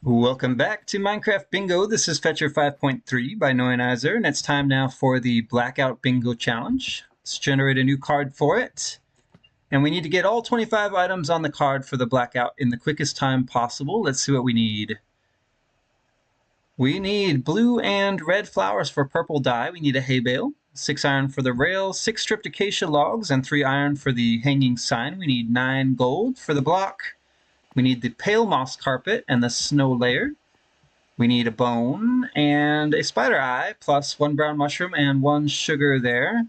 Welcome back to Minecraft Bingo. This is Fetchr 5.3 by Noinizer, and it's time now for the Blackout Bingo Challenge. Let's generate a new card for it. And we need to get all 25 items on the card for the blackout in the quickest time possible. Let's see what we need. We need blue and red flowers for purple dye. We need a hay bale, 6 iron for the rail, 6 stripped acacia logs, and 3 iron for the hanging sign. We need 9 gold for the block. We need the pale moss carpet and the snow layer. We need a bone and a spider eye, plus 1 brown mushroom and 1 sugar there.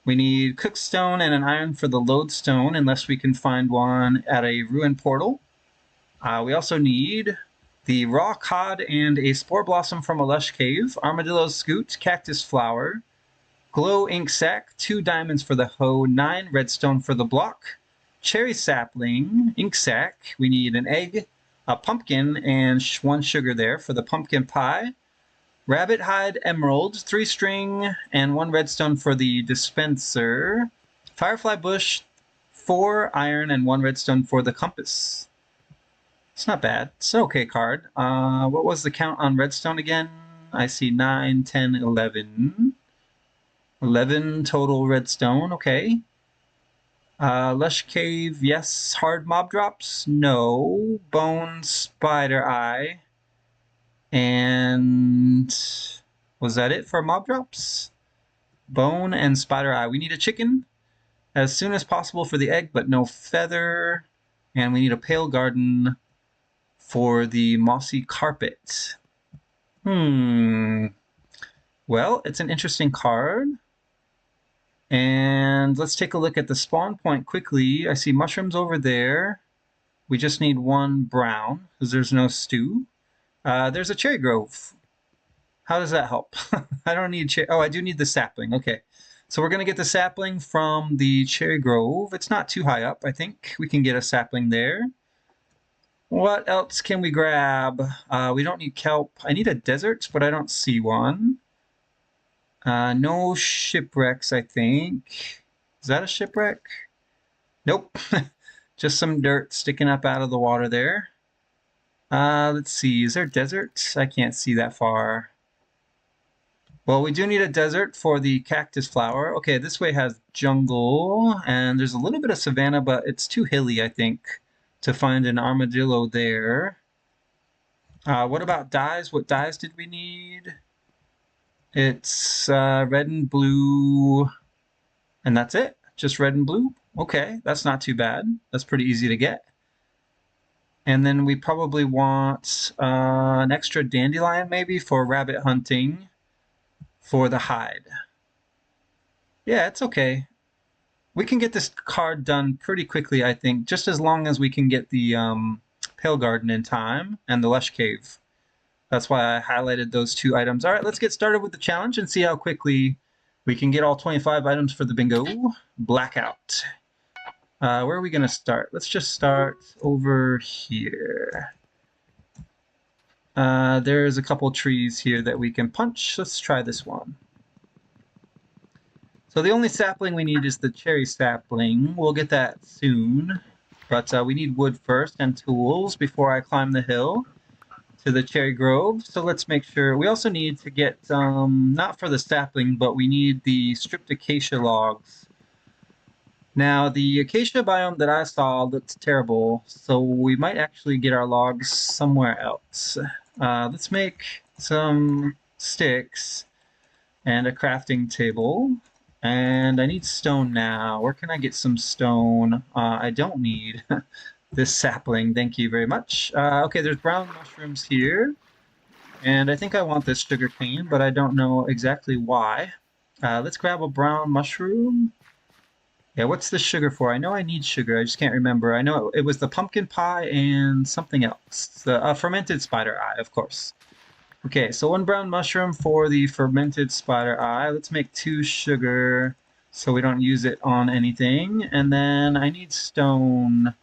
We need cookstone and an iron for the lodestone, unless we can find one at a ruin portal. We also need the raw cod and a spore blossom from a lush cave, armadillo scoot, cactus flower, glow ink sac, 2 diamonds for the hoe, 9 redstone for the block, cherry sapling, ink sac. We need an egg, a pumpkin, and 1 sugar there for the pumpkin pie. Rabbit hide emerald, 3 string, and 1 redstone for the dispenser. Firefly bush, 4 iron, and 1 redstone for the compass. It's not bad. It's an okay card. What was the count on redstone again? I see 9, 10, 11. 11 total redstone, okay. Lush cave, yes. Hard mob drops, no. Bone, spider eye. And was that it for mob drops? Bone and spider eye. We need a chicken as soon as possible for the egg, but no feather. And we need a pale garden for the mossy carpet. Well, it's an interesting card. And let's take a look at the spawn point quickly. I see mushrooms over there. We just need 1 brown, because there's no stew. There's a cherry grove. How does that help? I don't need cherry. Oh, I do need the sapling. Okay. So we're going to get the sapling from the cherry grove. It's not too high up. I think we can get a sapling there. What else can we grab? We don't need kelp. I need a desert, but I don't see one. No shipwrecks, I think. Is that a shipwreck? Nope. Just some dirt sticking up out of the water there. Let's see. Is there desert? I can't see that far. Well, we do need a desert for the cactus flower. Okay, this way has jungle, and there's a little bit of savanna, but it's too hilly, I think, to find an armadillo there. What about dyes? What dyes did we need? It's red and blue, and that's it. Just red and blue. Okay, that's not too bad. That's pretty easy to get. And then we probably want an extra dandelion maybe for rabbit hunting for the hide. Yeah, it's okay. We can get this card done pretty quickly, I think, just as long as we can get the Pale Garden in time and the Lush Cave. That's why I highlighted those 2 items. All right, let's get started with the challenge and see how quickly we can get all 25 items for the bingo. Blackout. Where are we going to start? Let's just start over here. There's a couple trees here that we can punch. Let's try this one. So the only sapling we need is the cherry sapling. We'll get that soon. But we need wood first and tools before I climb the hill to the cherry grove. So let's make sure. We also need to get, not for the sapling, but we need the stripped acacia logs. Now, the acacia biome that I saw looked terrible, so we might actually get our logs somewhere else. Let's make some sticks and a crafting table. And I need stone now. Where can I get some stone? I don't need this sapling. Thank you very much. Okay, there's brown mushrooms here. And I think I want this sugar cane, but I don't know exactly why. Let's grab a brown mushroom. Yeah, what's the sugar for? I know I need sugar. I just can't remember. I know it was the pumpkin pie and something else. The fermented spider eye, of course. Okay, so 1 brown mushroom for the fermented spider eye. Let's make 2 sugar so we don't use it on anything. And then I need stone.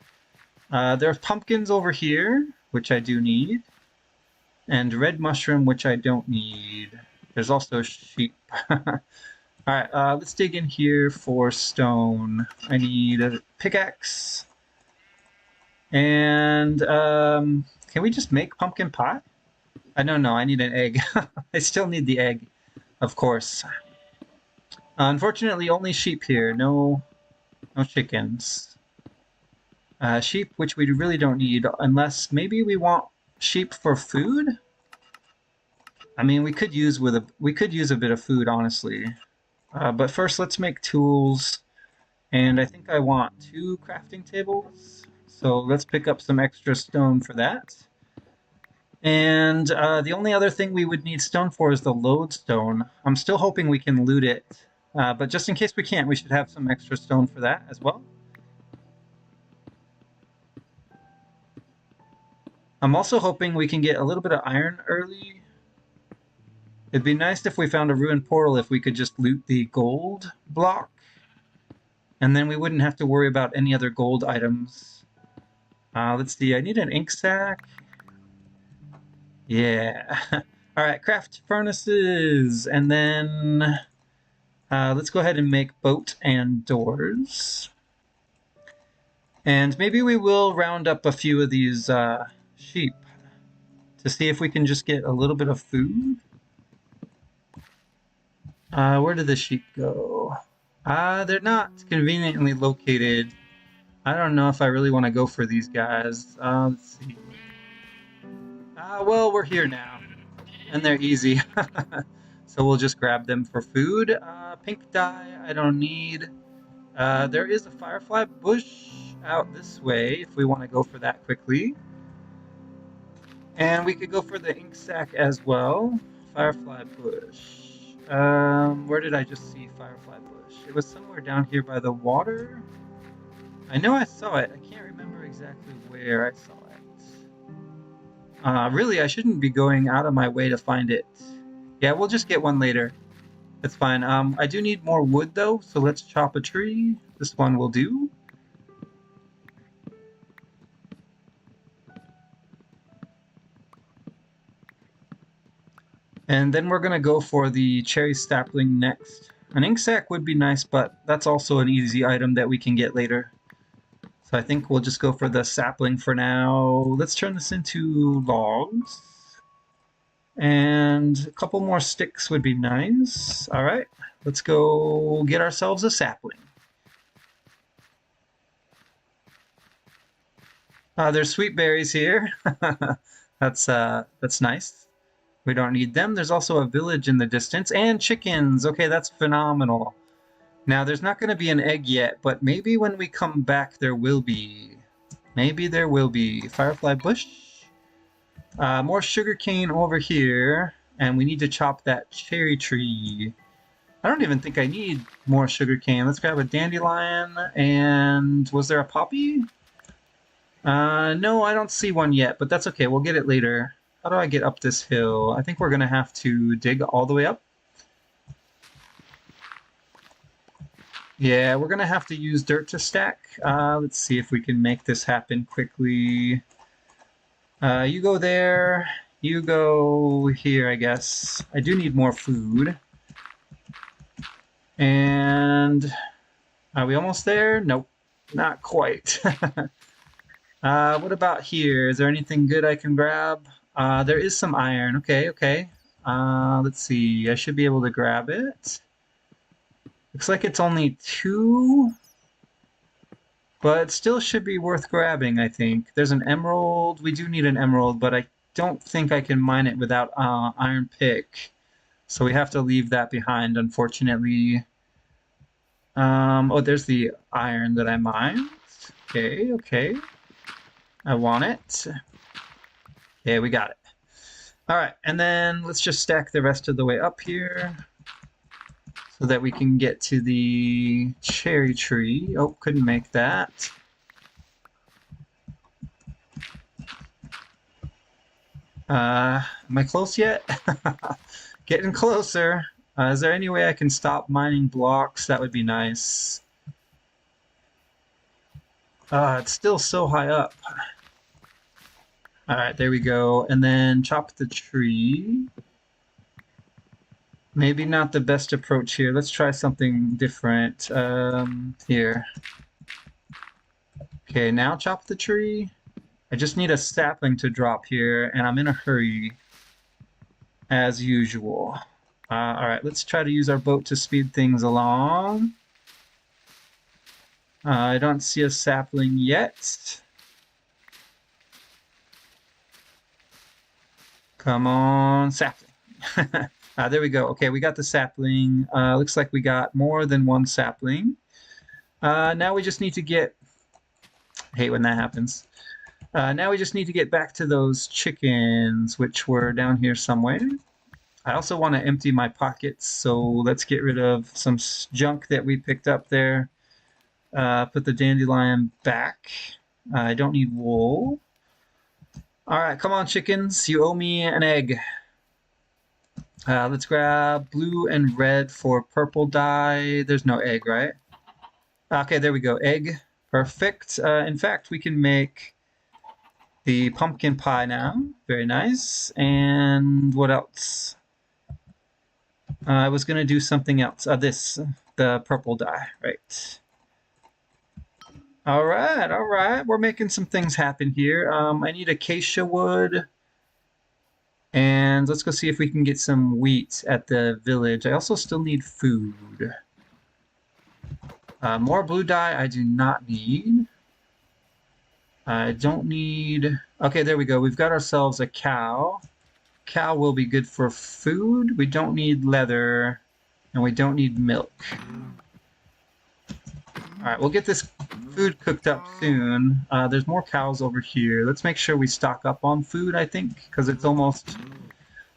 There's pumpkins over here, which I do need. And red mushroom, which I don't need. There's also sheep. Alright, let's dig in here for stone. I need a pickaxe. And Can we just make pumpkin pie? I don't know. I need an egg. I still need the egg, of course. Unfortunately, only sheep here. No chickens. Sheep, which we really don't need, unless maybe we want sheep for food. I mean, we could use a bit of food, honestly. But first, let's make tools. And I think I want 2 crafting tables. So let's pick up some extra stone for that. And the only other thing we would need stone for is the lodestone. I'm still hoping we can loot it. But just in case we can't, we should have some extra stone for that as well. I'm also hoping we can get a little bit of iron early. It'd be nice if we found a ruined portal if we could just loot the gold block. And then we wouldn't have to worry about any other gold items. Let's see, I need an ink sack. Yeah. Alright, craft furnaces. And then let's go ahead and make boat and doors. And maybe we will round up a few of these sheep to see if we can just get a little bit of food. Where did the sheep go? They're not conveniently located. I don't know if I really want to go for these guys. Let's see. Well, we're here now. And they're easy. So we'll just grab them for food. Pink dye, I don't need. There is a firefly bush out this way if we want to go for that quickly. And we could go for the ink sack as well. Firefly bush. Where did I just see firefly bush? It was somewhere down here by the water. I know I saw it. I can't remember exactly where I saw it. Really, I shouldn't be going out of my way to find it. Yeah, we'll just get one later. That's fine. I do need more wood though, so let's chop a tree. This one will do. And then we're gonna go for the cherry sapling next. An ink sack would be nice, but that's also an easy item that we can get later. So I think we'll just go for the sapling for now. Let's turn this into logs. And a couple more sticks would be nice. All right, let's go get ourselves a sapling. There's sweet berries here. That's nice. We don't need them. There's also a village in the distance and chickens. Okay, that's phenomenal. Now, there's not going to be an egg yet, but maybe when we come back, there will be. Maybe there will be. Firefly bush. More sugarcane over here, and we need to chop that cherry tree. I don't even think I need more sugarcane. Let's grab a dandelion, and was there a poppy? No, I don't see one yet, but that's okay. We'll get it later. How do I get up this hill? I think we're going to have to dig all the way up. Yeah, we're going to have to use dirt to stack. Let's see if we can make this happen quickly. You go there. You go here, I guess. I do need more food. And are we almost there? Nope, not quite. What about here? Is there anything good I can grab? There is some iron. Okay. Let's see. I should be able to grab it. Looks like it's only 2, but it still should be worth grabbing, I think. There's an emerald. We do need an emerald, but I don't think I can mine it without iron pick. So we have to leave that behind, unfortunately. Oh, there's the iron that I mined. Okay. I want it. Yeah, we got it. All right, and then let's just stack the rest of the way up here so that we can get to the cherry tree. Oh, couldn't make that. Am I close yet? Getting closer. Is there any way I can stop mining blocks? That would be nice. It's still so high up. All right, there we go. And then chop the tree. Maybe not the best approach here. Let's try something different. Here. Okay, now chop the tree. I just need a sapling to drop here, and I'm in a hurry, as usual. All right, let's try to use our boat to speed things along. I don't see a sapling yet. Come on, sapling. There we go. Okay, we got the sapling. Looks like we got more than one sapling. Now we just need to get... I hate when that happens. Now we just need to get back to those chickens, which were down here somewhere. I also want to empty my pockets, so let's get rid of some junk that we picked up there. Put the dandelion back. I don't need wool. All right, come on, chickens. You owe me an egg. Let's grab blue and red for purple dye. There's no egg, right? Okay, there we go. Egg. Perfect. In fact, we can make the pumpkin pie now. Very nice. And what else? I was going to do something else. The purple dye, right. All right. We're making some things happen here. I need acacia wood. And let's go see if we can get some wheat at the village. I also still need food. More blue dye I do not need. I don't need... Okay, there we go. We've got ourselves a cow. Cow will be good for food. We don't need leather, and we don't need milk. All right, we'll get this food cooked up soon. There's more cows over here. Let's make sure we stock up on food, I think, because it's almost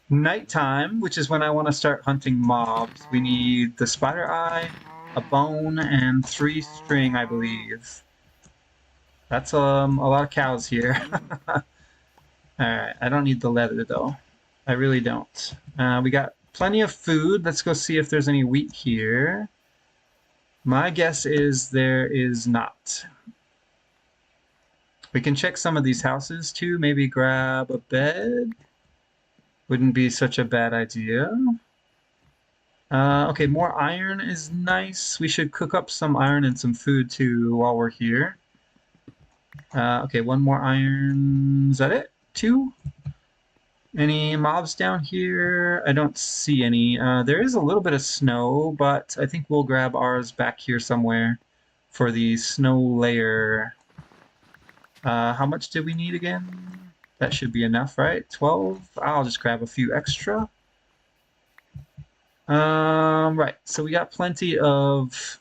nighttime, which is when I want to start hunting mobs. We need the spider eye, a bone, and 3 string, I believe. That's a lot of cows here. Alright, I don't need the leather though. I really don't. We got plenty of food. Let's go see if there's any wheat here. My guess is there is not. We can check some of these houses too. Maybe grab a bed. Wouldn't be such a bad idea. Okay, more iron is nice. We should cook up some iron and some food too while we're here. Okay, 1 more iron. Is that it? 2? Any mobs down here? I don't see any. There is a little bit of snow, but I think we'll grab ours back here somewhere for the snow layer. How much did we need again? That should be enough, right? 12? I'll just grab a few extra. Right, so we got plenty of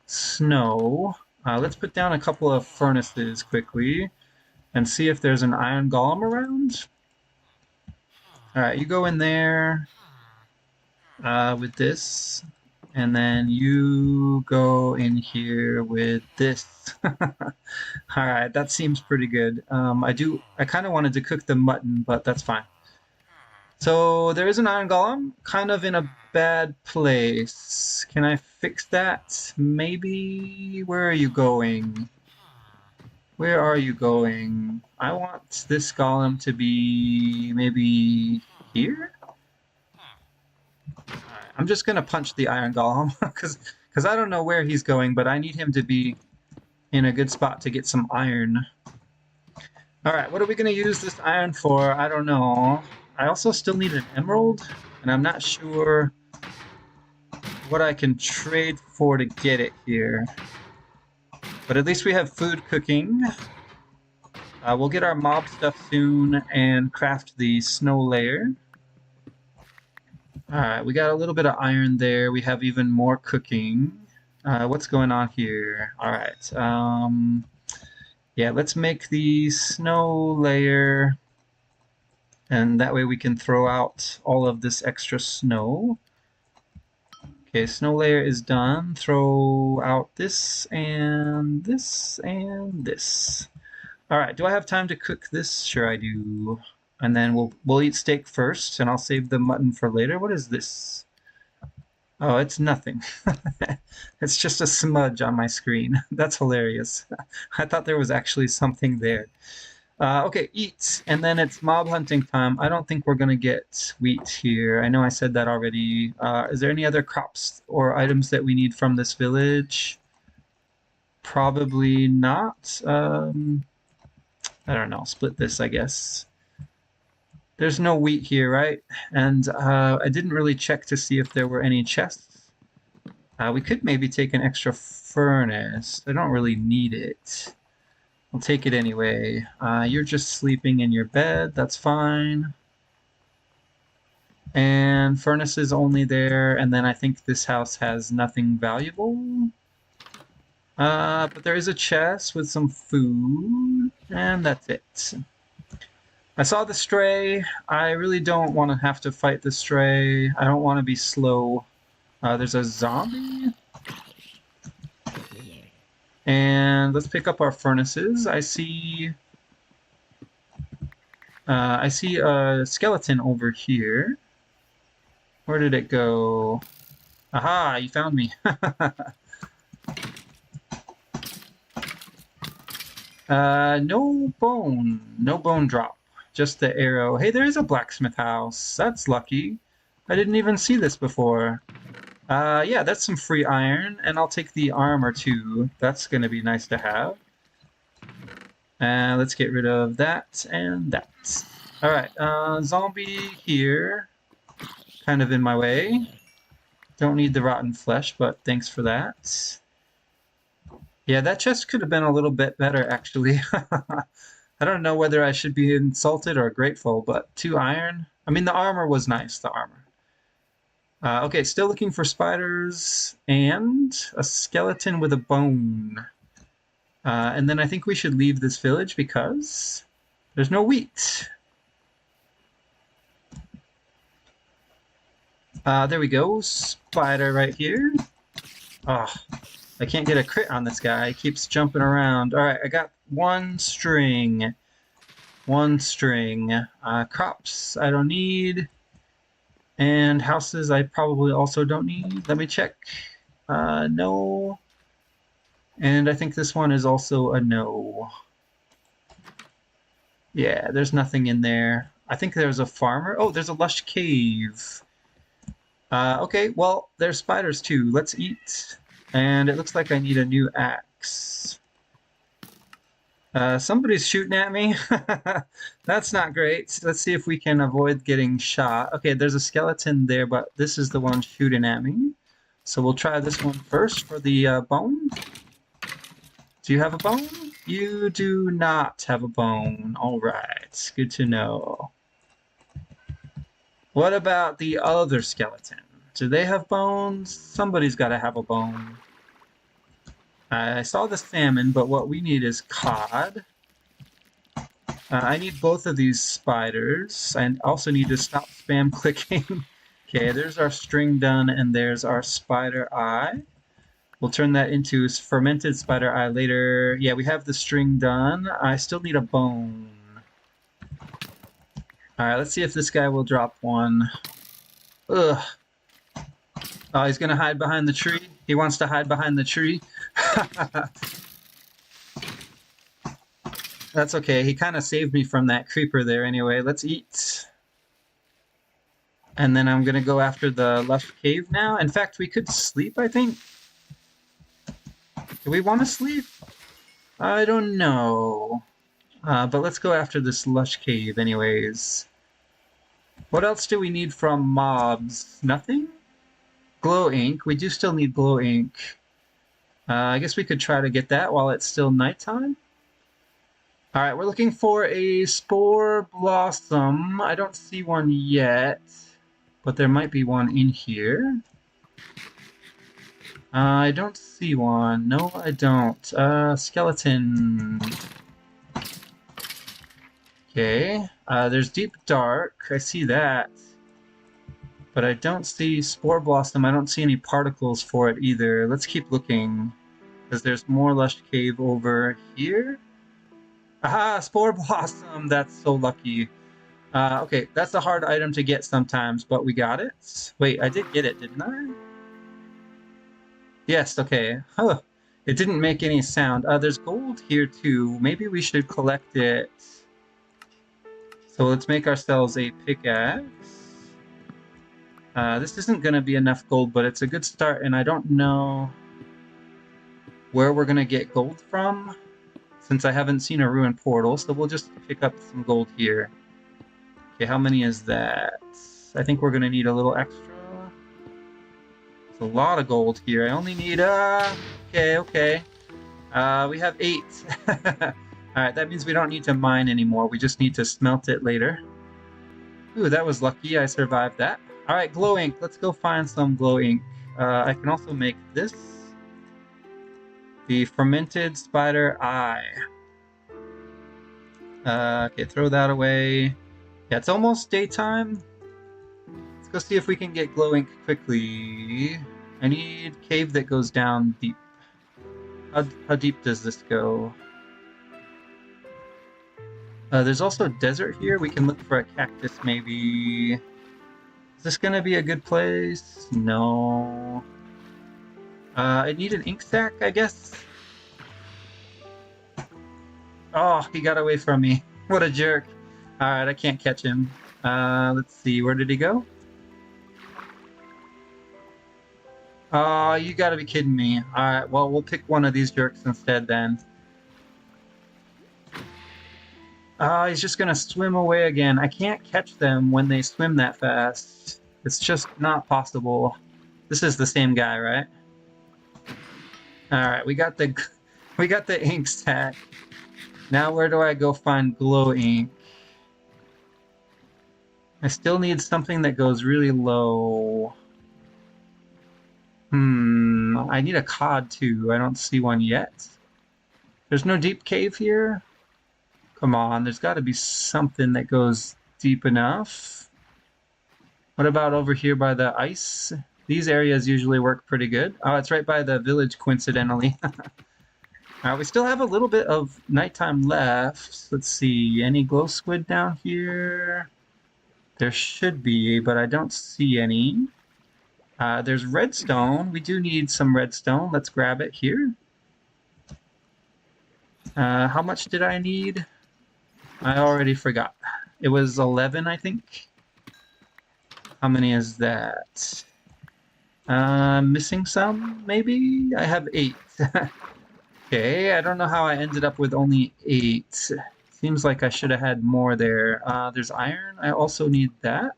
snow. Let's put down a couple of furnaces quickly and see if there's an iron golem around. Alright, you go in there with this, and then you go in here with this. Alright, that seems pretty good. I kind of wanted to cook the mutton, but that's fine. So there is an iron golem, kind of in a bad place. Can I fix that? Maybe? Where are you going? Where are you going? I want this golem to be maybe here? Alright, I'm just gonna punch the iron golem because I don't know where he's going, but I need him to be in a good spot to get some iron. Alright, what are we gonna use this iron for? I don't know. I also still need an emerald, and I'm not sure what I can trade for to get it here. But at least we have food cooking. We'll get our mob stuff soon and craft the snow layer. Alright, we got a little bit of iron there. We have even more cooking. What's going on here? Alright, yeah, let's make the snow layer, and that way we can throw out all of this extra snow. Okay, snow layer is done. Throw out this and this and this. Alright, do I have time to cook this? Sure I do. And then we'll eat steak first, and I'll save the mutton for later. What is this? Oh, it's nothing. It's just a smudge on my screen. That's hilarious. I thought there was actually something there. Okay, eat, and then it's mob hunting time. I don't think we're going to get wheat here. I know I said that already. Is there any other crops or items that we need from this village? Probably not. I don't know, split this, I guess. There's no wheat here, right? And I didn't really check to see if there were any chests. We could maybe take an extra furnace. I don't really need it. I'll take it anyway. You're just sleeping in your bed. That's fine. And furnace is only there, and then I think this house has nothing valuable. But there is a chest with some food, and that's it. I saw the stray. I really don't want to have to fight the stray. I don't want to be slow. There's a zombie. And let's pick up our furnaces. I see a skeleton over here. Where did it go? Aha, you found me. No bone drop. Just the arrow. Hey, there is a blacksmith house. That's lucky. I didn't even see this before. Yeah, that's some free iron, and I'll take the armor too. That's gonna be nice to have. Let's get rid of that and that. Alright, zombie here. Kind of in my way. Don't need the rotten flesh, but thanks for that. Yeah, that chest could have been a little bit better, actually. I don't know whether I should be insulted or grateful, but 2 iron. I mean, the armor was nice, the armor. Okay, still looking for spiders and a skeleton with a bone. And then I think we should leave this village because there's no wheat. There we go. Spider right here. Oh, I can't get a crit on this guy. He keeps jumping around. All right, I got 1 string. 1 string. Crops I don't need. And houses I probably also don't need. Let me check. No. And I think this one is also a no. Yeah, there's nothing in there. I think there's a farmer. Oh, there's a lush cave. Okay, well, there's spiders too. Let's eat. And it looks like I need a new axe. Somebody's shooting at me. That's not great. Let's see if we can avoid getting shot. Okay, there's a skeleton there, but this is the one shooting at me. So we'll try this one first for the bone. Do you have a bone? You do not have a bone. All right, good to know. What about the other skeleton? Do they have bones? Somebody's got to have a bone. I saw the salmon, but what we need is cod. I need both of these spiders. I also need to stop spam clicking. Okay, there's our string done, and there's our spider eye. We'll turn that into fermented spider eye later. Yeah, we have the string done. I still need a bone. Alright, let's see if this guy will drop one. Ugh. Oh, he's gonna hide behind the tree. He wants to hide behind the tree. That's okay. He kind of saved me from that creeper there anyway. Let's eat. And then I'm gonna go after the lush cave now. In fact, we could sleep, I think. Do we want to sleep? I don't know. But let's go after this lush cave anyways. What else do we need from mobs? Nothing? Glow ink. We do still need glow ink. I guess we could try to get that while it's still nighttime. Alright, we're looking for a spore blossom. I don't see one yet, but there might be one in here. I don't see one. No, I don't. Skeleton. Okay. There's deep dark. I see that. But I don't see spore blossom. I don't see any particles for it either. Let's keep looking. Because there's more lush cave over here. Aha! Spore blossom! That's so lucky. Okay, that's a hard item to get sometimes, but we got it. Wait, I did get it, didn't I? Yes, okay. Huh. It didn't make any sound. There's gold here too. Maybe we should collect it. So let's make ourselves a pickaxe. This isn't going to be enough gold, but it's a good start, and I don't know where we're going to get gold from. since I haven't seen a ruined portal, so we'll just pick up some gold here. Okay, how many is that? I think we're gonna need a little extra. It's a lot of gold here. I only need, okay. We have 8. Alright, that means we don't need to mine anymore. We just need to smelt it later. Ooh, that was lucky. I survived that. Alright, glow ink. Let's go find some glow ink. I can also make this. The fermented spider eye. Okay, throw that away. Yeah, it's almost daytime. Let's go see if we can get glow ink quickly. I need cave that goes down deep. How deep does this go? There's also desert here. We can look for a cactus, maybe. Is this gonna be a good place? No. I need an ink sac, I guess. Oh, he got away from me. What a jerk. Alright, I can't catch him. Let's see, where did he go? Oh, you gotta be kidding me. Alright, well, we'll pick one of these jerks instead then. He's just gonna swim away again. I can't catch them when they swim that fast. It's just not possible. This is the same guy, right? Alright, we got the ink sac. Now where do I go find glow ink? I still need something that goes really low. I need a cod too. I don't see one yet. There's no deep cave here? Come on, there's got to be something that goes deep enough. What about over here by the ice? These areas usually work pretty good. Oh, it's right by the village, coincidentally. Alright, we still have a little bit of nighttime left. Let's see, any glow squid down here? There should be, but I don't see any. There's redstone. We do need some redstone. Let's grab it here. How much did I need? I already forgot. It was 11, I think. How many is that? Missing some, maybe? I have 8. Okay, I don't know how I ended up with only 8. Seems like I should have had more there. There's iron. I also need that.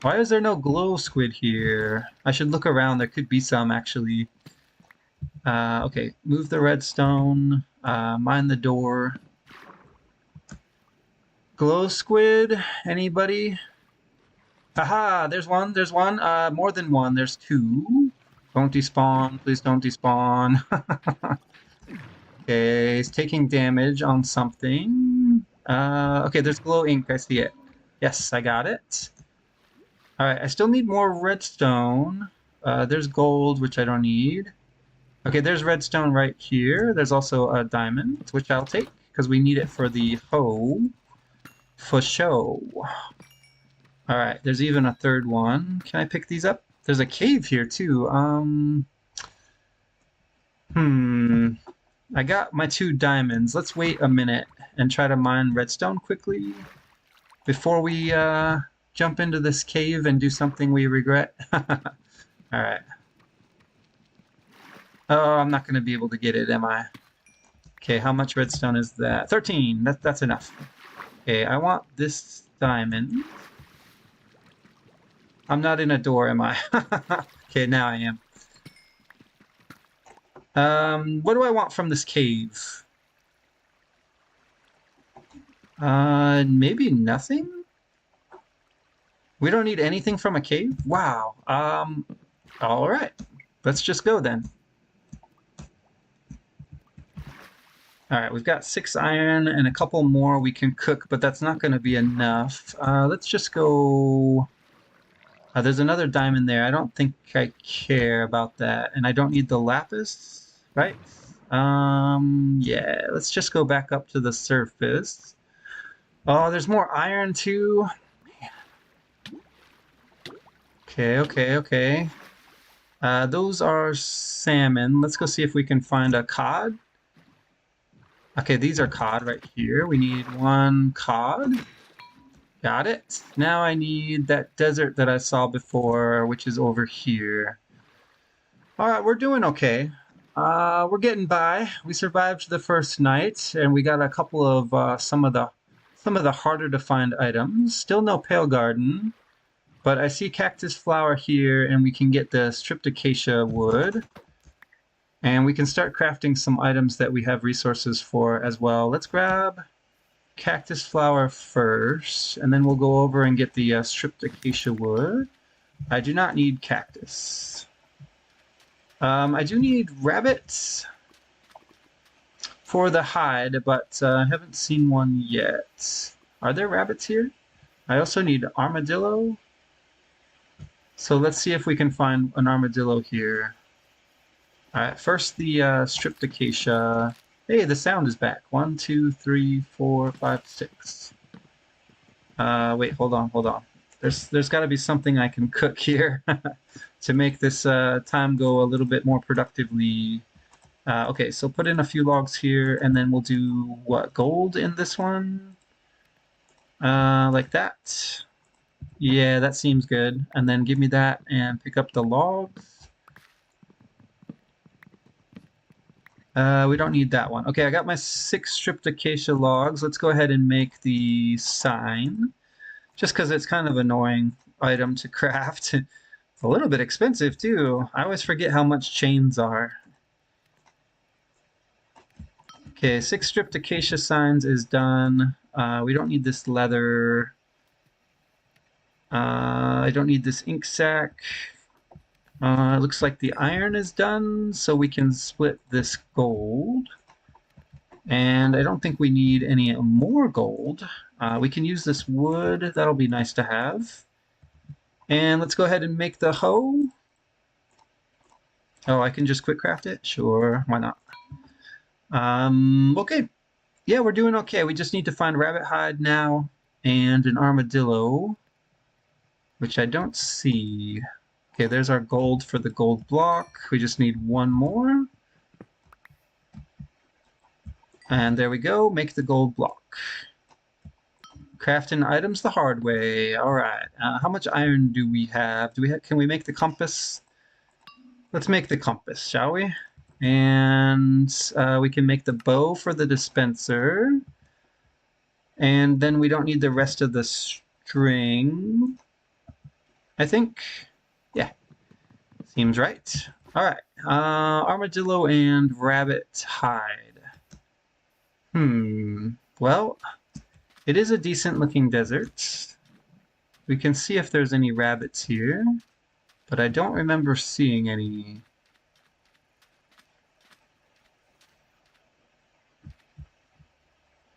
Why is there no glow squid here? I should look around. There could be some, actually. Okay, move the redstone. Mine the door. Glow squid? Anybody? Haha, there's one. More than one. There's 2. Don't despawn. Please don't despawn. Okay, it's taking damage on something. Okay, there's glow ink. I see it. Yes, I got it. Alright, I still need more redstone. There's gold, which I don't need. Okay, there's redstone right here. There's also a diamond, which I'll take, because we need it for the hoe. For show. Alright, there's even a third one. Can I pick these up? There's a cave here, too. I got my 2 diamonds. Let's wait a minute and try to mine redstone quickly before we jump into this cave and do something we regret. Alright. Oh, I'm not going to be able to get it, am I? Okay, how much redstone is that? 13! That's enough. Okay, I want this diamond. I'm not in a door, am I? Okay, now I am. What do I want from this cave? Maybe nothing? We don't need anything from a cave? Wow. Alright. Let's just go then. Alright, we've got 6 iron and a couple more we can cook, but that's not going to be enough. Let's just go... there's another diamond there. I don't think I care about that. And I don't need the lapis, right? Yeah, let's just go back up to the surface. Oh, there's more iron too. Okay. Those are salmon. Let's go see if we can find a cod. Okay, these are cod right here. We need 1 cod. Got it. Now I need that desert that I saw before, which is over here. Alright, we're doing okay. We're getting by. We survived the first night, and we got a couple of some of the harder to find items. Still no pale garden, but I see cactus flower here, and we can get the stripped acacia wood. And we can start crafting some items that we have resources for as well. Let's grab cactus flower first, and then we'll go over and get the stripped acacia wood. I do not need cactus. I do need rabbits for the hide, but I haven't seen one yet. Are there rabbits here? I also need armadillo. So let's see if we can find an armadillo here. All right, first the stripped acacia. Hey, the sound is back. 1, 2, 3, 4, 5, 6. Wait, hold on. There's got to be something I can cook here to make this time go a little bit more productively. Okay, so put in a few logs here, and then we'll do, what, gold in this one? Like that. Yeah, that seems good. And then give me that and pick up the logs. We don't need that one. Okay, I got my 6 stripped acacia logs. Let's go ahead and make the sign. Just because it's kind of annoying item to craft. It's a little bit expensive too. I always forget how much chains are. Okay, 6 stripped acacia signs is done. We don't need this leather. I don't need this ink sac. It looks like the iron is done, so we can split this gold. And I don't think we need any more gold. We can use this wood. That'll be nice to have. And let's go ahead and make the hoe. Oh, I can just quick craft it? Sure, why not? Okay. Yeah, we're doing okay. We just need to find rabbit hide now and an armadillo, which I don't see. Okay, there's our gold for the gold block. We just need one more. And there we go, make the gold block. Crafting items the hard way. All right, how much iron do we have? Can we make the compass? Let's make the compass, shall we? And we can make the bow for the dispenser. And then we don't need the rest of the string, I think. Yeah, seems right. All right, armadillo and rabbit hide. Well, it is a decent looking desert. We can see if there's any rabbits here, but I don't remember seeing any.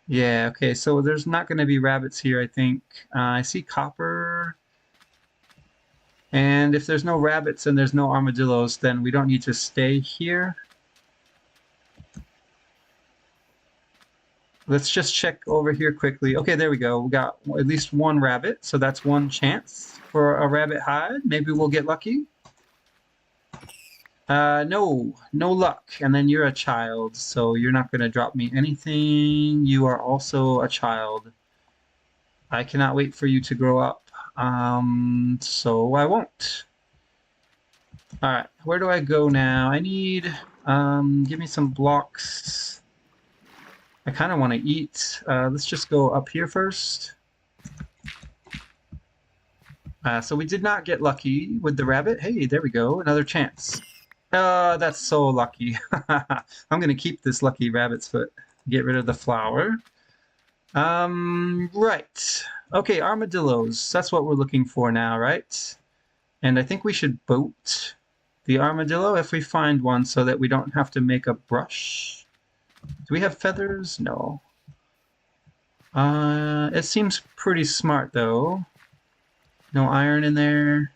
Yeah, okay, so there's not going to be rabbits here, I think. I see copper. And if there's no rabbits and there's no armadillos, then we don't need to stay here. Let's just check over here quickly. Okay, there we go. We got at least one rabbit, so that's one chance for a rabbit hide. Maybe we'll get lucky. No luck. And then you're a child, so you're not going to drop me anything. You are also a child. I cannot wait for you to grow up. So I won't. All right, where do I go now? I need, give me some blocks. I kind of want to eat. Let's just go up here first. So we did not get lucky with the rabbit. Hey, there we go, another chance. That's so lucky. I'm going to keep this lucky rabbit's foot. Get rid of the flower. Right. Okay, armadillos. That's what we're looking for now, right? And I think we should boat the armadillo if we find one so that we don't have to make a brush. Do we have feathers? No. It seems pretty smart, though. No iron in there.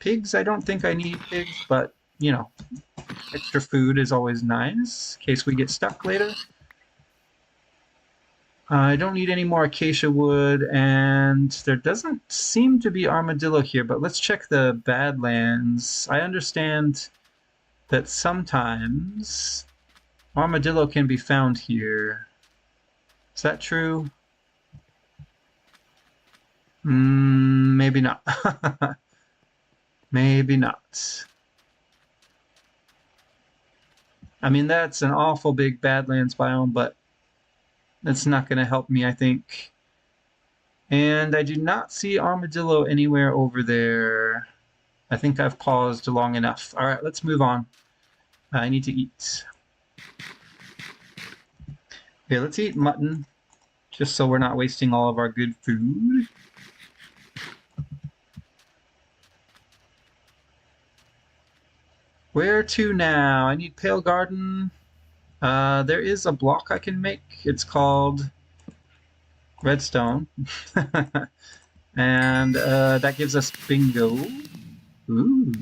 Pigs, I don't think I need pigs, but, you know, extra food is always nice in case we get stuck later. I don't need any more acacia wood, and there doesn't seem to be armadillo here, but let's check the Badlands. I understand that sometimes armadillo can be found here. Is that true? Maybe not. Maybe not. I mean, that's an awful big Badlands biome, but that's not going to help me, I think. And I do not see armadillo anywhere over there. I think I've paused long enough. All right, let's move on. I need to eat. Okay, let's eat mutton, just so we're not wasting all of our good food. Where to now? I need Pale Garden. There is a block I can make. It's called redstone. And that gives us bingo. Ooh,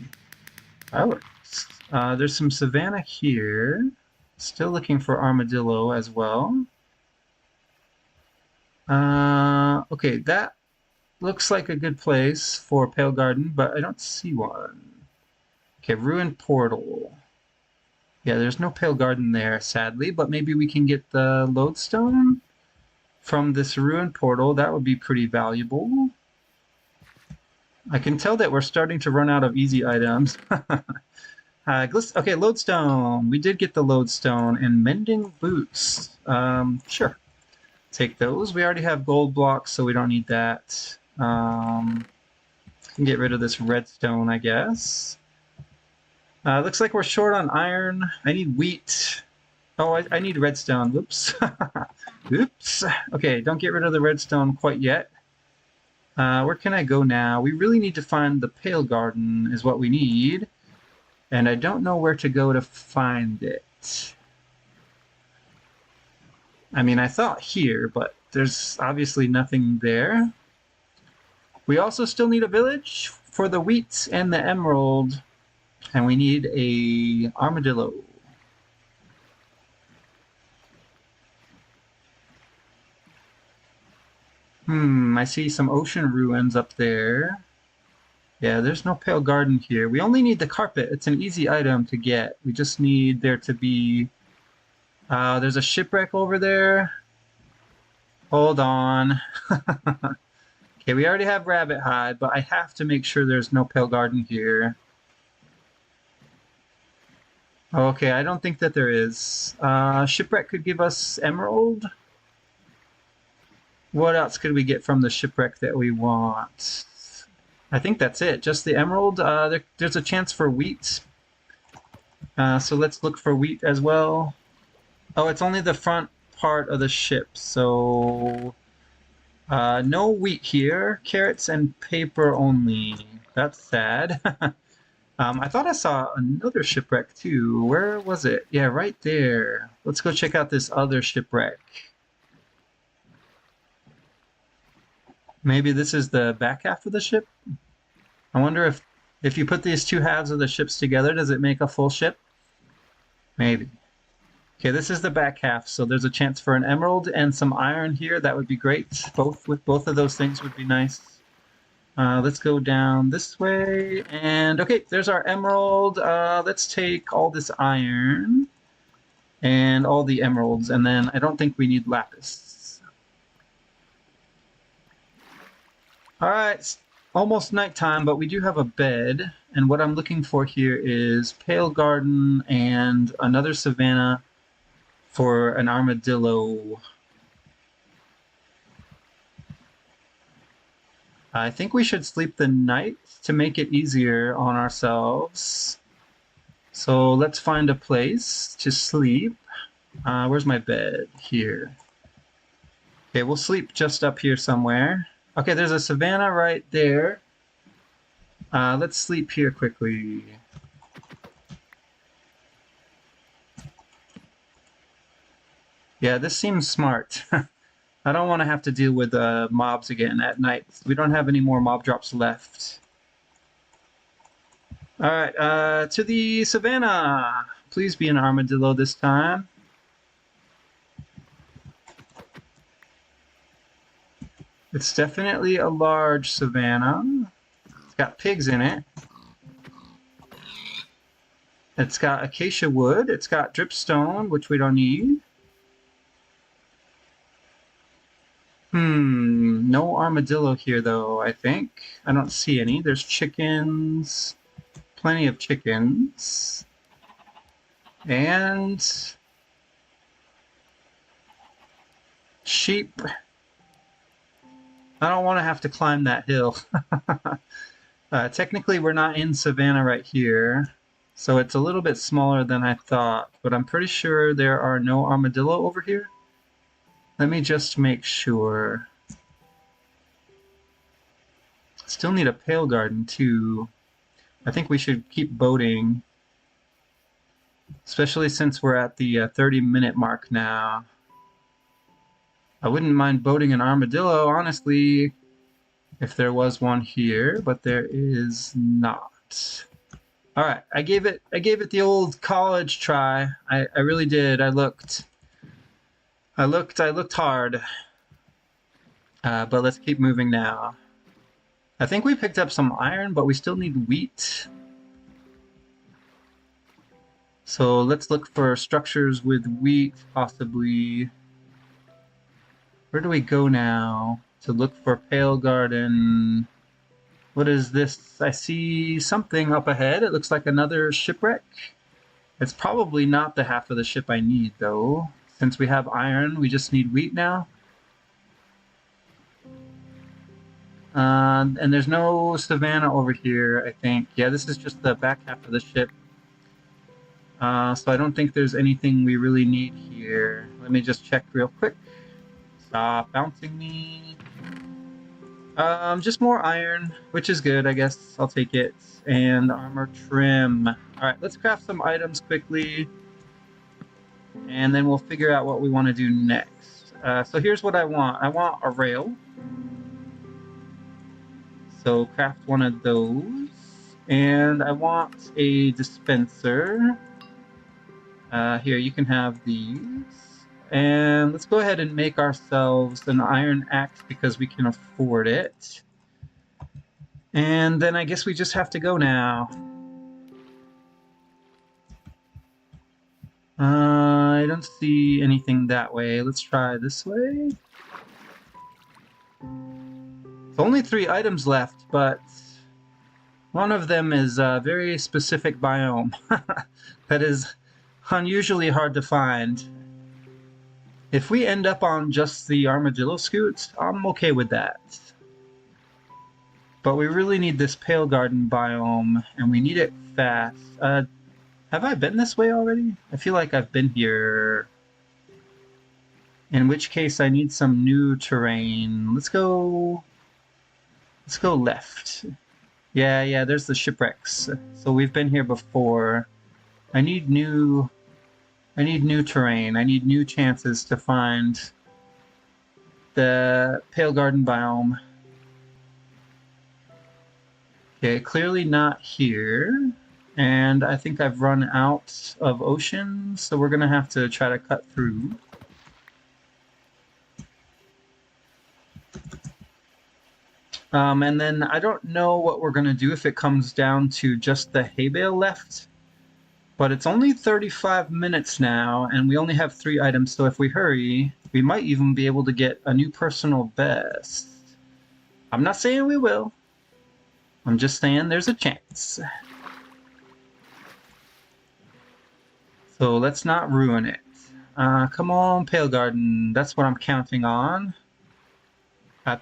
that works. There's some savanna here. Still looking for armadillo as well. Okay, that looks like a good place for Pale Garden, but I don't see one. Okay, Ruined Portal. Yeah, there's no Pale Garden there, sadly, but maybe we can get the lodestone from this Ruined Portal. That would be pretty valuable. I can tell that we're starting to run out of easy items. Okay, lodestone. We did get the lodestone and mending boots. Sure. Take those. We already have gold blocks, so we don't need that. Can get rid of this redstone, I guess. Looks like we're short on iron. I need wheat. Oh, I need redstone. Whoops. Oops. Okay, don't get rid of the redstone quite yet. Where can I go now? We really need to find the Pale Garden is what we need. And I don't know where to go to find it. I mean, I thought here, but there's obviously nothing there. We also still need a village for the wheat and the emerald. And we need a armadillo. I see some ocean ruins up there. Yeah, there's no Pale Garden here. We only need the carpet. It's an easy item to get. We just need there to be... there's a shipwreck over there. Hold on. Okay, we already have rabbit hide, but I have to make sure there's no Pale Garden here. Okay, I don't think that there is. Shipwreck could give us emerald. What else could we get from the shipwreck that we want? I think that's it. Just the emerald. There's a chance for wheat. So let's look for wheat as well. Oh, it's only the front part of the ship, so... no wheat here. Carrots and paper only. That's sad. I thought I saw another shipwreck too. Where was it? Yeah, right there. Let's go check out this other shipwreck. Maybe this is the back half of the ship? I wonder if you put these two halves of the ships together, does it make a full ship? Maybe. Okay, this is the back half, so there's a chance for an emerald and some iron here. That would be great. Both of those things would be nice. Let's go down this way, and okay, there's our emerald. Let's take all this iron and all the emeralds, and then I don't think we need lapis. All right, it's almost nighttime, but we do have a bed, and what I'm looking for here is Pale Garden and another savanna for an armadillo. I think we should sleep the night to make it easier on ourselves. So let's find a place to sleep. Where's my bed? Here. Okay, we'll sleep just up here somewhere. Okay, there's a savanna right there. Let's sleep here quickly. Yeah, this seems smart. I don't want to have to deal with mobs again at night. We don't have any more mob drops left. All right, to the savannah. Please be an armadillo this time. It's definitely a large savannah. It's got pigs in it. It's got acacia wood. It's got dripstone, which we don't need. No armadillo here, though, I think. I don't see any. There's chickens. Plenty of chickens. And sheep. I don't want to have to climb that hill. Technically, we're not in Savannah right here, so it's a little bit smaller than I thought, but I'm pretty sure there are no armadillo over here. Let me just make sure. Still need a pale garden, too. I think we should keep boating, especially since we're at the 30-minute mark now. I wouldn't mind boating an armadillo, honestly, if there was one here, but there is not. All right, I gave it the old college try. I really did. I looked hard. But let's keep moving now. I think we picked up some iron, but we still need wheat. So let's look for structures with wheat, possibly. Where do we go now to look for Pale Garden? What is this? I see something up ahead. It looks like another shipwreck. It's probably not the half of the ship I need, though. Since we have iron, we just need wheat now. And there's no Savannah over here, I think. Yeah, this is just the back half of the ship. So I don't think there's anything we really need here. Let me just check real quick. Stop bouncing me. Just more iron, which is good, I guess. I'll take it. And armor trim. All right, let's craft some items quickly. And then we'll figure out what we want to do next. So here's what I want. I want a rail. So craft one of those. And I want a dispenser. Here, you can have these. And let's go ahead and make ourselves an iron axe because we can afford it. And then I guess we just have to go now. I don't see anything that way. Let's try this way. It's only 3 items left, but one of them is a very specific biome that is unusually hard to find. If we end up on just the armadillo scoots, I'm okay with that. But we really need this Pale Garden biome, and we need it fast. Have I been this way already? I feel like I've been here. In which case, I need some new terrain. Let's go left. Yeah, there's the shipwrecks. So we've been here before. I need new terrain. I need new chances to find the Pale Garden biome. Okay, clearly not here. And I think I've run out of ocean, so we're gonna have to try to cut through. And then I don't know what we're gonna do if it comes down to just the hay bale left. But it's only 35 minutes now, and we only have 3 items, so if we hurry, we might even be able to get a new personal best. I'm not saying we will. I'm just saying there's a chance. So let's not ruin it. Come on, Pale Garden. That's what I'm counting on.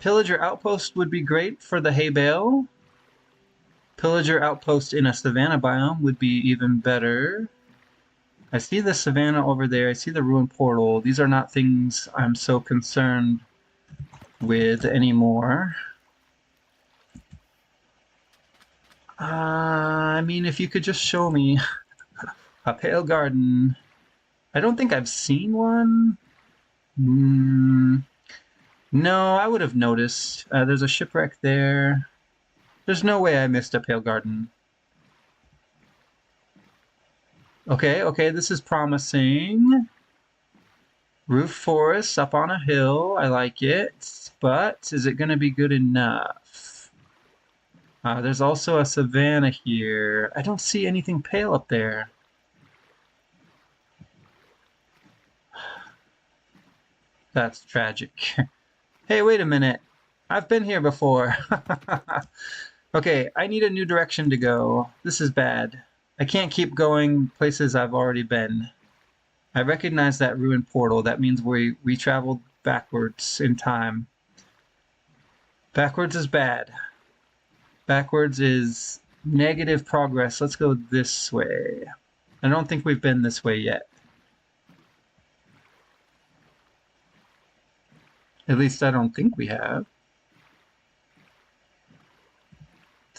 Pillager Outpost would be great for the hay bale. Pillager Outpost in a Savannah biome would be even better. I see the Savannah over there. I see the Ruined Portal. These are not things I'm so concerned with anymore. I mean, if you could just show me a Pale Garden. I don't think I've seen one. No, I would have noticed. There's a shipwreck there. There's no way I missed a Pale Garden. Okay, this is promising. Roof forest up on a hill. I like it. But is it going to be good enough? There's also a Savannah here. I don't see anything pale up there. That's tragic. Hey, wait a minute. I've been here before. Okay, I need a new direction to go. This is bad. I can't keep going places I've already been. I recognize that ruined portal. That means we traveled backwards in time. Backwards is bad. Backwards is negative progress. Let's go this way. I don't think we've been this way yet. At least I don't think we have.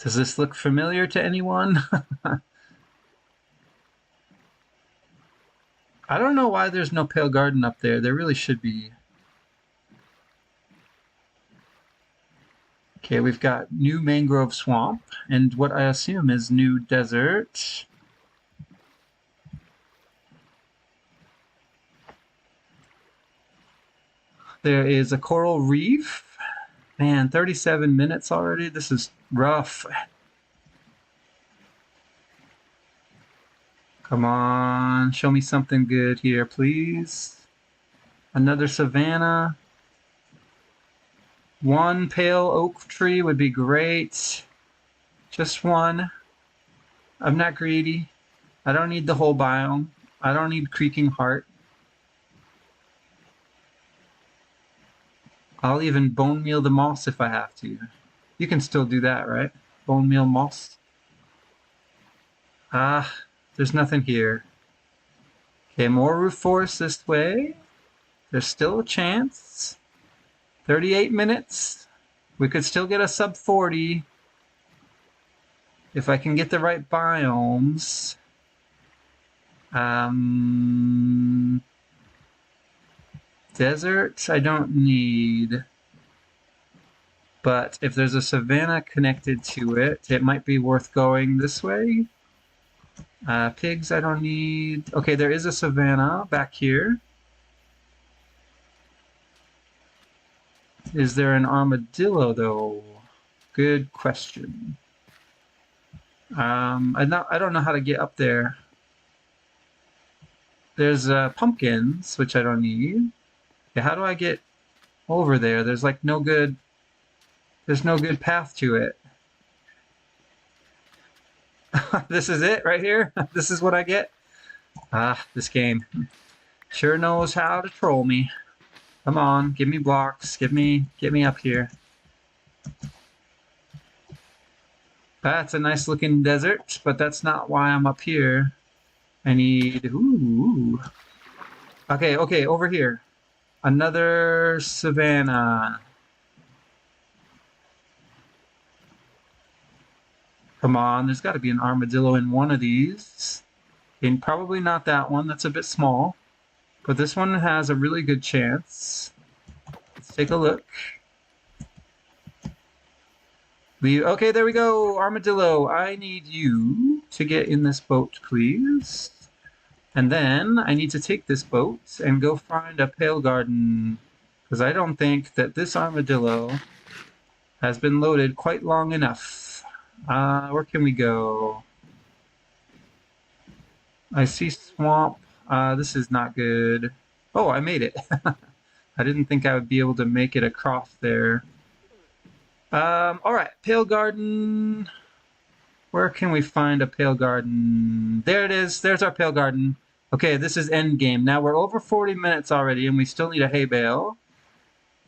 Does this look familiar to anyone? I don't know why there's no Pale Garden up there. There really should be. Okay, we've got new mangrove swamp and what I assume is new desert. There is a coral reef. Man, 37 minutes already. This is rough. Come on, show me something good here, please. Another savanna. One pale oak tree would be great. Just one. I'm not greedy. I don't need the whole biome. I don't need creaking heart. I'll even bone meal the moss if I have to. You can still do that, right? Bone meal moss. Ah, there's nothing here. Okay, more roof forest this way. There's still a chance. 38 minutes. We could still get a sub 40 if I can get the right biomes. Desert, I don't need. But if there's a savanna connected to it, it might be worth going this way. Pigs, I don't need. Okay, there is a savanna back here. Is there an armadillo, though? Good question. I don't know how to get up there. There's pumpkins, which I don't need. Okay, how do I get over there? There's like no good. There's no good path to it. This is it right here. This is what I get. Ah, this game sure knows how to troll me. Come on, give me blocks. Get me up here. That's a nice looking desert, but that's not why I'm up here. I need. Ooh. Okay, over here. Another savanna. Come on, there's got to be an armadillo in one of these. And probably not that one, that's a bit small. But this one has a really good chance. Let's take a look. Okay, there we go, armadillo. I need you to get in this boat, please. And then I need to take this boat and go find a pale garden. Because I don't think that this armadillo has been loaded quite long enough. Where can we go? I see swamp. This is not good. Oh, I made it. I didn't think I would be able to make it across there. All right, pale garden. Where can we find a pale garden? There it is. There's our pale garden. Okay, this is end game. Now we're over 40 minutes already, and we still need a hay bale.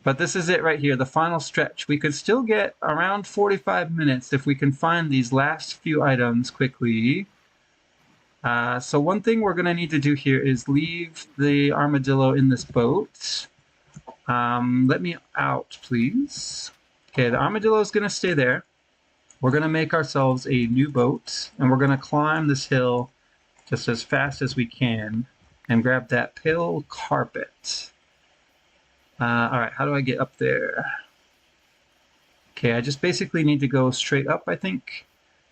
But this is it right here, the final stretch. We could still get around 45 minutes if we can find these last few items quickly. So one thing we're going to need to do here is leave the armadillo in this boat. Let me out, please. Okay, the armadillo is going to stay there. We're going to make ourselves a new boat, and we're going to climb this hill just as fast as we can and grab that pale carpet. All right, how do I get up there? Okay, I just basically need to go straight up, I think.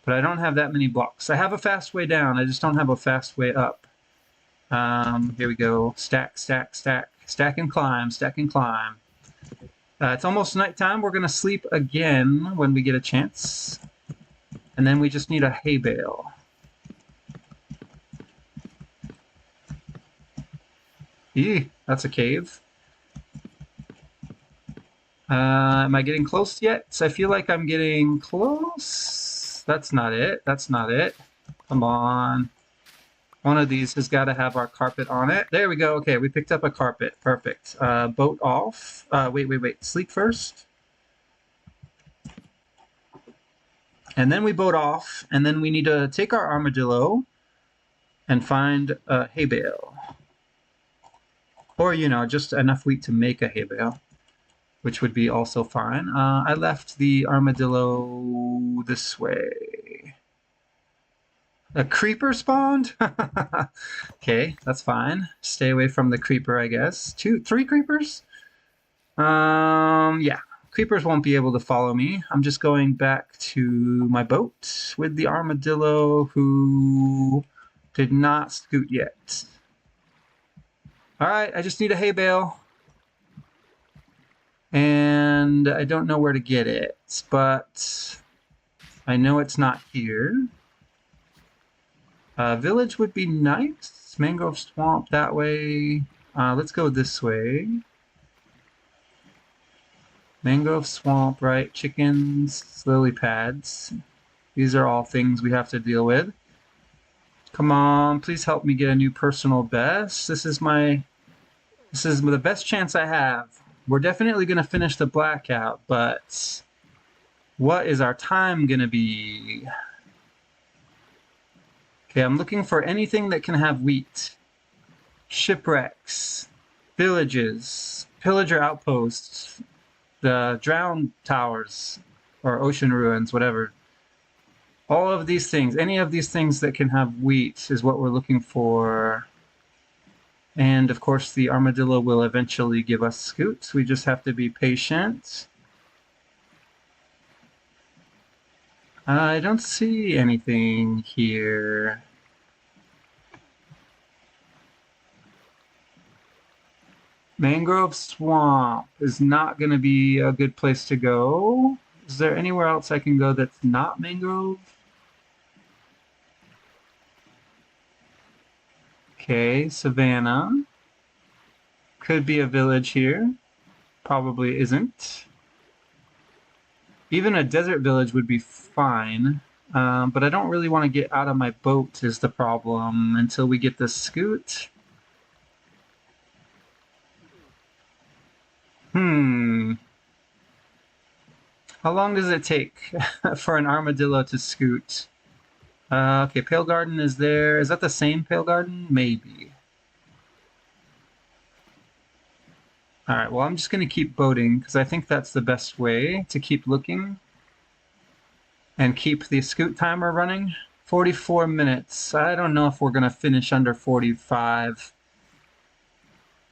But I don't have that many blocks. I have a fast way down. I just don't have a fast way up. Here we go. Stack, stack, stack. Stack and climb, stack and climb. It's almost nighttime. We're going to sleep again when we get a chance. And then we just need a hay bale. Eee, that's a cave. Am I getting close yet? So I feel like I'm getting close. That's not it. That's not it. Come on. One of these has got to have our carpet on it. There we go. Okay, we picked up a carpet. Perfect. Boat off. Wait. Sleep first. And then we boat off, and then we need to take our armadillo and find a hay bale. Or, you know, just enough wheat to make a hay bale, which would be also fine. I left the armadillo this way. A creeper spawned? Okay, that's fine. Stay away from the creeper, I guess. 3 creepers? Yeah. Creepers won't be able to follow me. I'm just going back to my boat with the armadillo who did not scoot yet. Alright, I just need a hay bale. And I don't know where to get it, but I know it's not here. Village would be nice. Mangrove swamp that way. Let's go this way. Mangrove swamp, right? Chickens, lily pads. These are all things we have to deal with. Come on, please help me get a new personal best. This is the best chance I have. We're definitely going to finish the blackout, but what is our time going to be? Okay, I'm looking for anything that can have wheat. Shipwrecks, villages, pillager outposts, the drowned towers, or ocean ruins, whatever. All of these things, any of these things that can have wheat is what we're looking for. And of course, the armadillo will eventually give us scoots. We just have to be patient. I don't see anything here. Mangrove Swamp is not going to be a good place to go. Is there anywhere else I can go that's not mangrove? Okay, Savannah. Could be a village here. Probably isn't. Even a desert village would be fine. But I don't really want to get out of my boat is the problem until we get the scoot. How long does it take for an armadillo to scoot? Okay, Pale Garden is there. Is that the same Pale Garden? Maybe. Alright, well I'm just going to keep boating because I think that's the best way to keep looking and keep the scoot timer running. 44 minutes. I don't know if we're going to finish under 45.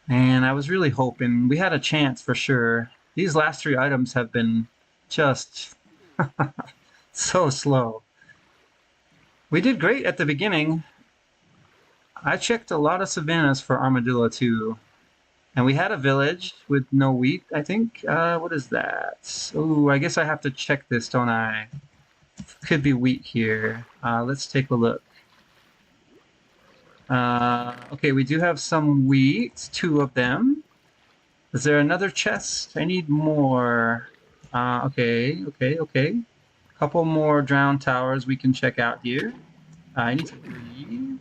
And I was really hoping. We had a chance for sure. These last 3 items have been just so slow. We did great at the beginning. I checked a lot of savannas for armadillo too. And we had a village with no wheat, I think. What is that? Oh, I guess I have to check this, don't I? Could be wheat here. Let's take a look. Okay, we do have some wheat, 2 of them. Is there another chest? I need more. Okay. Couple more drowned towers we can check out here. I need 3.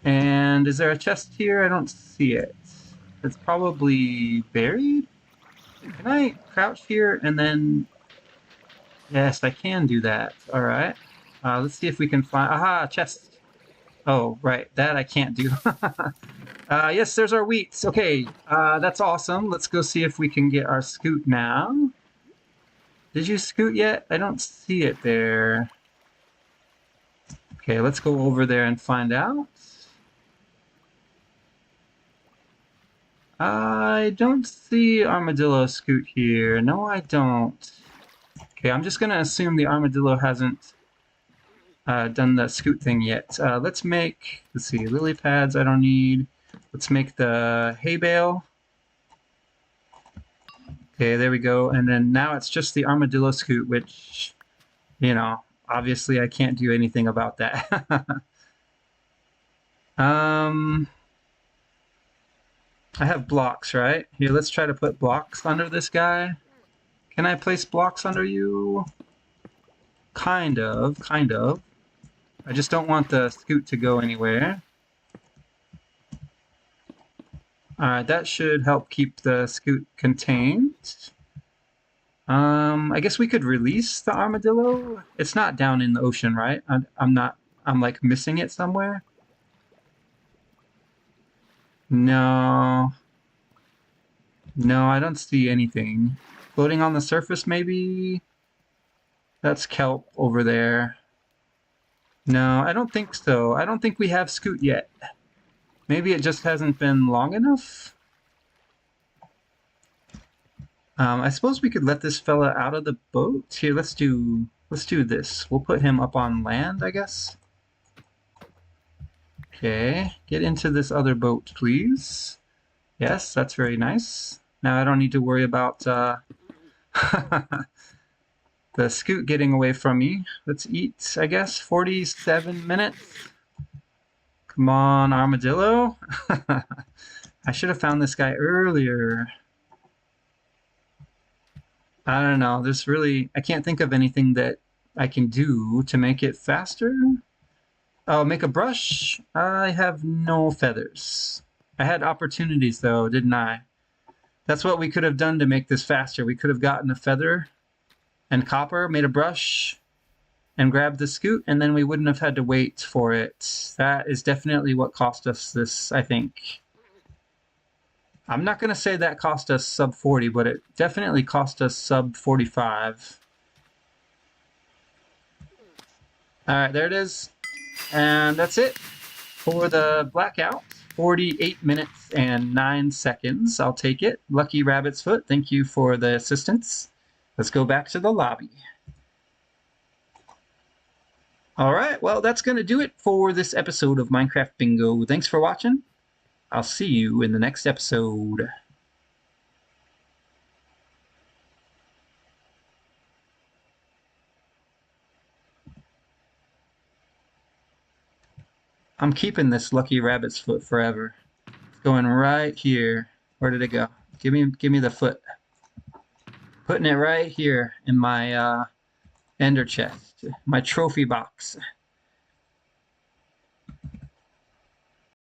And is there a chest here? I don't see it. It's probably buried? Can I crouch here and then... Yes, I can do that. Alright. Let's see if we can find... Aha! Chest! Oh, right. That I can't do. Yes, there's our wheat. Okay, that's awesome. Let's go see if we can get our scoot now. Did you scoot yet? I don't see it there. Okay, let's go over there and find out. I don't see armadillo scoot here. No, I don't. Okay, I'm just gonna assume the armadillo hasn't done the scoot thing yet. Let's see, lily pads I don't need. Let's make the hay bale. Okay, there we go. And then now it's just the armadillo scoot, which, you know, obviously I can't do anything about that. I have blocks, right? Here, let's try to put blocks under this guy. Can I place blocks under you? Kind of, kind of. I just don't want the scoot to go anywhere. Alright, that should help keep the scoot contained. I guess we could release the armadillo. It's not down in the ocean, right? I'm like missing it somewhere. No. No, I don't see anything. Floating on the surface, maybe? That's kelp over there. No, I don't think so. I don't think we have scoot yet. Maybe it just hasn't been long enough? I suppose we could let this fella out of the boat. Here, let's do this. We'll put him up on land, I guess. Okay, get into this other boat, please. Yes, that's very nice. Now I don't need to worry about the scoot getting away from me. Let's eat, I guess. 47 minutes. Come on, armadillo. I should have found this guy earlier. I don't know. I can't think of anything that I can do to make it faster. Oh, make a brush? I have no feathers. I had opportunities though, didn't I? That's what we could have done to make this faster. We could have gotten a feather and copper, made a brush, and grabbed the scoot, and then we wouldn't have had to wait for it. That is definitely what cost us this, I think. I'm not going to say that cost us sub 40, but it definitely cost us sub 45. All right, there it is. And that's it for the blackout. 48 minutes and 9 seconds. I'll take it. Lucky Rabbit's Foot, thank you for the assistance. Let's go back to the lobby. All right, well, that's going to do it for this episode of Minecraft Bingo. Thanks for watching. I'll see you in the next episode. I'm keeping this Lucky Rabbit's Foot forever. It's going right here. Where did it go? Give me the foot. Putting it right here in my ender chest, my trophy box.